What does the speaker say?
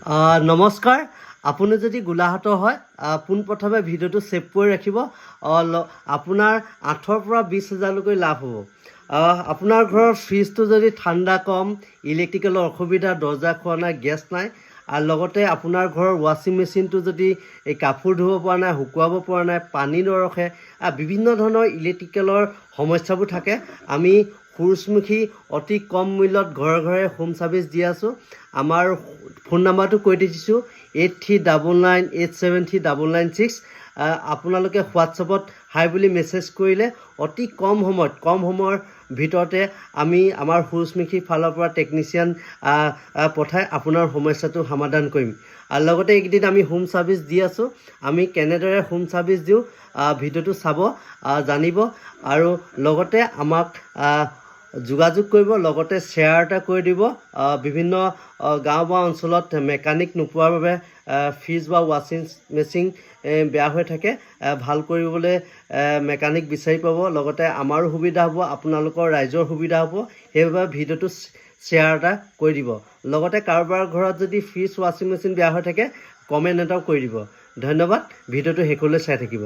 নমস্কাৰ। আপুনি যদি গোলাঘাটৰ হয় পোনপ্ৰথমে ভিডিঅ'টো ছেভ কৰি ৰাখিব। আপোনাৰ 8,000 পৰা 20,000লৈকে লাভ হ'ব। আপোনাৰ ঘৰৰ ফ্ৰিজটো যদি ঠাণ্ডা কম, ইলেক্ট্ৰিকেলৰ অসুবিধা, দৰ্জা খোৱা নাই, গেছ নাই, আৰু লগতে আপোনাৰ ঘৰৰ ৱাশ্বিং মেচিনটো যদি এই কাপোৰ ধুব পৰা নাই, শুকুৱাব পৰা নাই, পানী নৰখে, বিভিন্ন ধৰণৰ ইলেক্ট্ৰিকেলৰ সমস্যাবোৰ থাকে, আমি সূৰুযমুখী অতি কম মূল্যত ঘৰে ঘৰে হোম ছাৰ্ভিচ দি আছোঁ। আমাৰ ফোন নাম্বাৰটো কৈ দিছোঁ 8399873996। আপোনালোকে হোৱাটছএপত হাই বুলি মেছেজ কৰিলে অতি কম সময়ৰ ভিতৰতে আমি আমাৰ সূৰুযমুখী ফালৰ পৰা টেকনিচিয়ান পঠাই আপোনাৰ সমস্যাটো সমাধান কৰিম। আৰু লগতে এইকেইদিন আমি হোম ছাৰ্ভিচ দি আছোঁ। আমি কেনেদৰে হোম ছাৰ্ভিচ দিওঁ ভিডিঅ'টো চাব, জানিব, আৰু লগতে আমাক যোগাযোগ কৰিব, লগতে শ্বেয়াৰ এটা কৰি দিব। বিভিন্ন গাঁও বা অঞ্চলত মেকানিক নোপোৱাৰ বাবে ফ্ৰিজ বা ৱাশ্বিং মেচিন বেয়া হৈ থাকে। ভাল কৰিবলৈ মেকানিক বিচাৰি পাব। লগতে আমাৰো সুবিধা হ'ব, আপোনালোকৰ ৰাইজৰ সুবিধা হ'ব। সেইবাবে ভিডিঅ'টো শ্বেয়াৰ এটা কৰি দিব। লগতে কাৰোবাৰ ঘৰত যদি ফ্ৰিজ ৱাশ্বিং মেচিন বেয়া হৈ থাকে কমেণ্ট এটাও কৰি দিব। ধন্যবাদ। ভিডিঅ'টো শেষলৈ চাই থাকিব।